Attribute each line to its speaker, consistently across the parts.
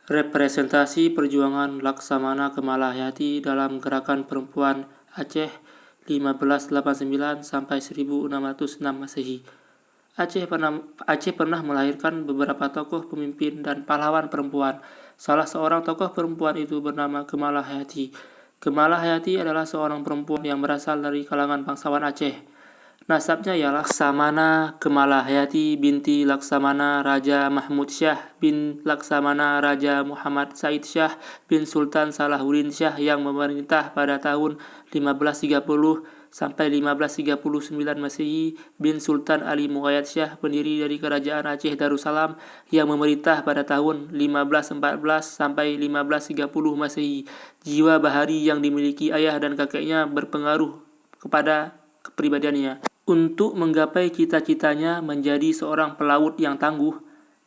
Speaker 1: Representasi perjuangan Laksamana Kemalahayati dalam Gerakan Perempuan Aceh 1589 sampai 1606 Masehi. Aceh pernah melahirkan beberapa tokoh pemimpin dan pahlawan perempuan. Salah seorang tokoh perempuan itu bernama Kemalahayati. Kemalahayati adalah seorang perempuan yang berasal dari kalangan bangsawan Aceh. Nasabnya ialah Laksamana Kemalahayati binti Laksamana Raja Mahmud Syah bin Laksamana Raja Muhammad Said Syah bin Sultan Salahuddin Syah yang memerintah pada tahun 1530 sampai 1539 Masehi, bin Sultan Ali Muqayyad Syah pendiri dari Kerajaan Aceh Darussalam yang memerintah pada tahun 1514 sampai 1530 Masehi. Jiwa bahari yang dimiliki ayah dan kakeknya berpengaruh kepada kepribadiannya. Untuk menggapai cita-citanya menjadi seorang pelaut yang tangguh,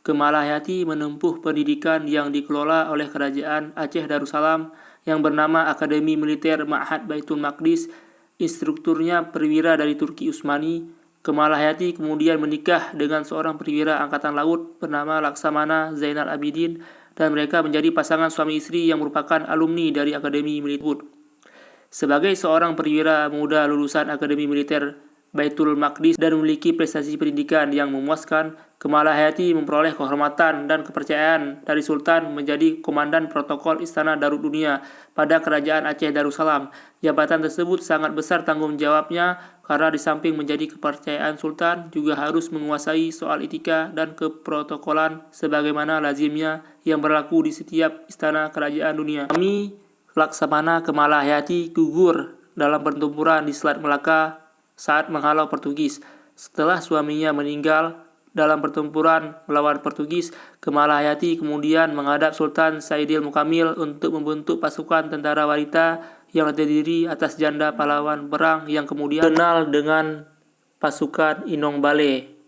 Speaker 1: Kemalahayati menempuh pendidikan yang dikelola oleh Kerajaan Aceh Darussalam yang bernama Akademi Militer Ma'had Baitul Maqdis. Instrukturnya perwira dari Turki Utsmani. Kemalahayati kemudian menikah dengan seorang perwira angkatan laut bernama Laksamana Zainal Abidin dan mereka menjadi pasangan suami istri yang merupakan alumni dari Akademi Militer. Sebagai seorang perwira muda lulusan Akademi Militer Baitul Maqdis dan memiliki prestasi pendidikan yang memuaskan, Kemalahayati memperoleh kehormatan dan kepercayaan dari Sultan menjadi Komandan Protokol Istana Darut Dunia pada Kerajaan Aceh Darussalam. Jabatan tersebut sangat besar tanggung jawabnya karena di samping menjadi kepercayaan Sultan juga harus menguasai soal etika dan keprotokolan sebagaimana lazimnya yang berlaku di setiap istana kerajaan dunia. Kami Laksamana Kemalahayati gugur dalam pertempuran di Selat Melaka saat menghalau Portugis. Setelah suaminya meninggal dalam pertempuran melawan Portugis, Kemalahayati kemudian menghadap Sultan Saidil Mukamil untuk membentuk pasukan tentara wanita yang terdiri atas janda pahlawan perang yang kemudian dikenal dengan pasukan Inong Bale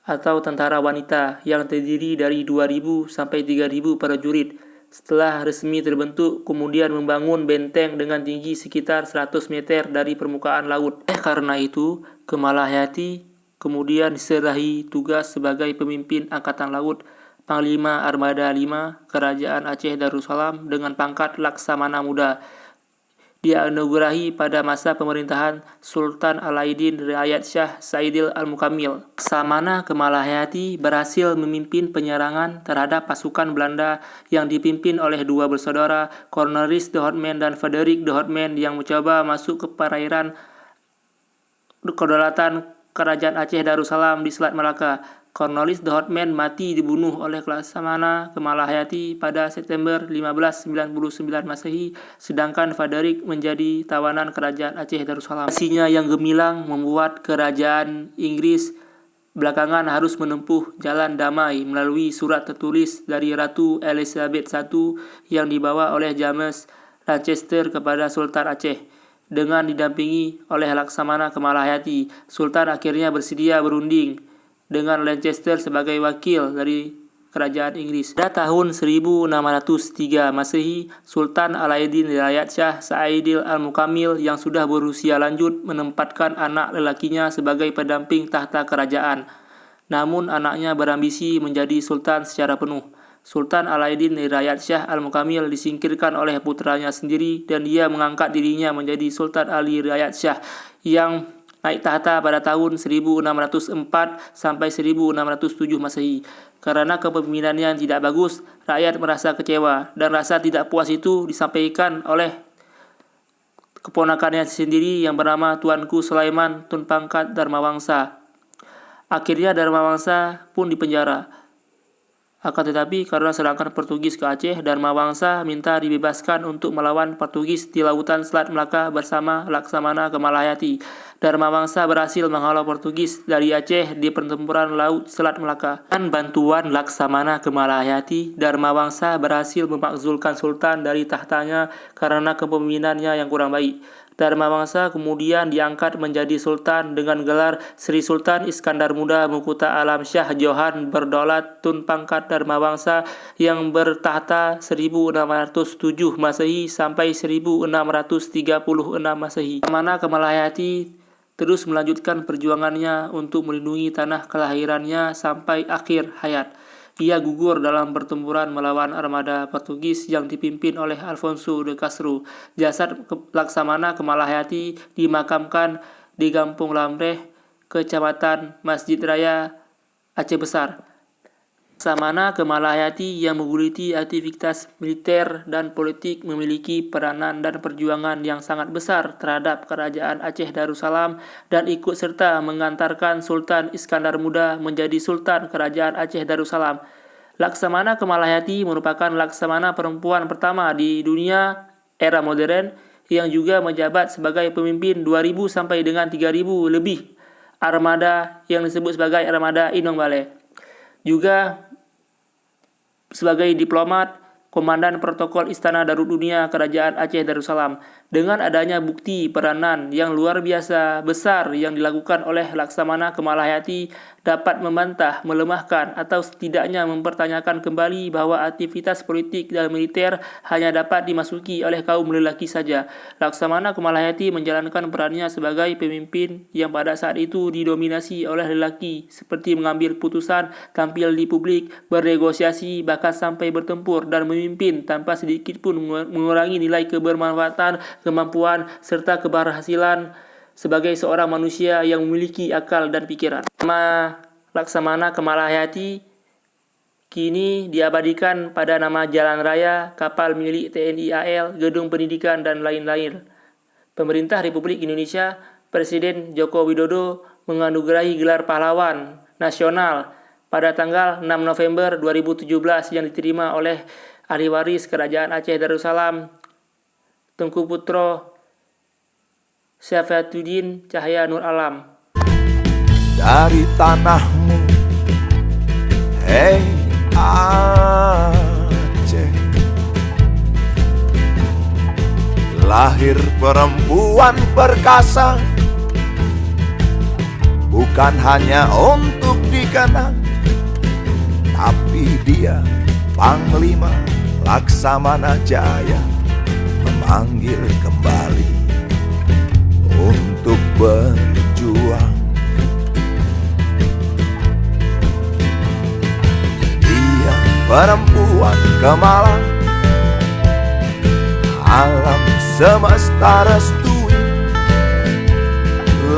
Speaker 1: atau tentara wanita yang terdiri dari 2.000 sampai 3.000 prajurit. Setelah resmi terbentuk, kemudian membangun benteng dengan tinggi sekitar 100 meter dari permukaan laut. Karena itu, Kemalahayati kemudian diserahi tugas sebagai pemimpin Angkatan Laut, Panglima Armada 5 Kerajaan Aceh Darussalam dengan pangkat Laksamana Muda. Dianugerahi pada masa pemerintahan Sultan Alauddin Riayat Syah Saidil Al-Mukamil. Laksamana Kemalahayati berhasil memimpin penyerangan terhadap pasukan Belanda yang dipimpin oleh dua bersaudara, Cornelis de Houtman dan Frederik de Houtman, yang mencoba masuk ke perairan kedaulatan Kerajaan Aceh Darussalam di Selat Melaka. Cornelis de Houtman mati dibunuh oleh Laksamana Kemalahayati pada September 1599 Masehi, sedangkan Frederik menjadi tawanan Kerajaan Aceh Darussalam. Aksinya yang gemilang membuat Kerajaan Inggris belakangan harus menempuh jalan damai melalui surat tertulis dari Ratu Elizabeth I yang dibawa oleh James Lancaster kepada Sultan Aceh. Dengan didampingi oleh Laksamana Kemalahayati, Sultan akhirnya bersedia berunding dengan Lancaster sebagai wakil dari Kerajaan Inggris. Pada tahun 1603 Masehi, Sultan Alauddin Riayat Syah Saidil Al-Mukamil yang sudah berusia lanjut menempatkan anak lelakinya sebagai pendamping tahta kerajaan. Namun anaknya berambisi menjadi sultan secara penuh. Sultan Alauddin Riayat Syah Al-Mukamil disingkirkan oleh putranya sendiri dan dia mengangkat dirinya menjadi Sultan Ali Riayat Syah yang naik tahta pada tahun 1604 sampai 1607 Masehi. Karena kepemimpinannya yang tidak bagus, rakyat merasa kecewa dan rasa tidak puas itu disampaikan oleh keponakannya sendiri yang bernama Tuanku Sulaiman Tun Pangkat Dharmawangsa. Akhirnya Dharmawangsa pun dipenjara. Akan tetapi karena serangan Portugis ke Aceh, Dharmawangsa minta dibebaskan untuk melawan Portugis di lautan Selat Melaka bersama Laksamana Kemalahayati. Dharmawangsa berhasil menghalau Portugis dari Aceh di pertempuran laut Selat Melaka. Dengan bantuan Laksamana Kemalahayati, Dharmawangsa berhasil memakzulkan Sultan dari tahtanya karena kepemimpinannya yang kurang baik. Dharmawangsa kemudian diangkat menjadi Sultan dengan gelar Sri Sultan Iskandar Muda Mukuta Alam Syah Johan Berdaulat Tun Pangkat Dharmawangsa yang bertahta 1607 Masehi sampai 1636 Masehi. Laksamana Kemalahayati terus melanjutkan perjuangannya untuk melindungi tanah kelahirannya sampai akhir hayat. Ia gugur dalam pertempuran melawan armada Portugis yang dipimpin oleh Alfonso de Castro. Jasad Laksamana Kemalahayati dimakamkan di Kampung Lamreh, Kecamatan Masjid Raya, Aceh Besar. Laksamana Kemalahayati yang menggeluti aktivitas militer dan politik memiliki peranan dan perjuangan yang sangat besar terhadap Kerajaan Aceh Darussalam dan ikut serta mengantarkan Sultan Iskandar Muda menjadi Sultan Kerajaan Aceh Darussalam. Laksamana Kemalahayati merupakan laksamana perempuan pertama di dunia era modern yang juga menjabat sebagai pemimpin 2.000 sampai dengan 3.000 lebih armada yang disebut sebagai armada Inong Balai. Juga sebagai diplomat, komandan protokol Istana Darut Dunia Kerajaan Aceh Darussalam. Dengan adanya bukti peranan yang luar biasa besar yang dilakukan oleh Laksamana Kemalahayati dapat membantah, melemahkan, atau setidaknya mempertanyakan kembali bahwa aktivitas politik dan militer hanya dapat dimasuki oleh kaum lelaki saja. Laksamana Kemalahayati menjalankan perannya sebagai pemimpin yang pada saat itu didominasi oleh lelaki, seperti mengambil putusan, tampil di publik, bernegosiasi, bahkan sampai bertempur dan memimpin tanpa sedikit pun mengurangi nilai kebermanfaatan, kemampuan, serta keberhasilan sebagai seorang manusia yang memiliki akal dan pikiran. Nama Laksamana Kemalahayati kini diabadikan pada nama jalan raya, kapal milik TNI AL, gedung pendidikan, dan lain-lain. Pemerintah Republik Indonesia, Presiden Joko Widodo menganugerahi gelar pahlawan nasional pada tanggal 6 November 2017 yang diterima oleh ahli waris Kerajaan Aceh Darussalam, Tengku Putro Syafatuddin Cahaya Nur Alam.
Speaker 2: Dari tanahmu, hei Aceh, lahir perempuan perkasa, bukan hanya untuk dikenang, tapi dia Panglima Laksamana Jaya memanggil kembali untuk berjuang. Dia perempuan Kemalang, alam semesta restui,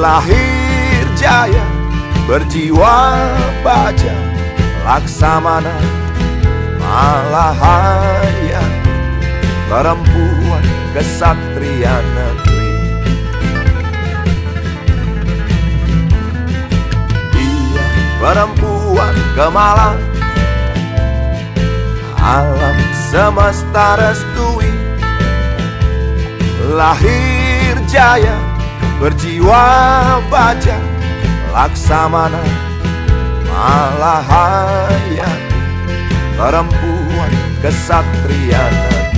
Speaker 2: lahir jaya, berjiwa baja, Laksamana Malahayati, perempuan kesatria negeri. Dia perempuan Kemalang, alam semesta restui, lahir jaya, berjiwa baja, Laksamana Malahayati, perempuan kesatria negeri.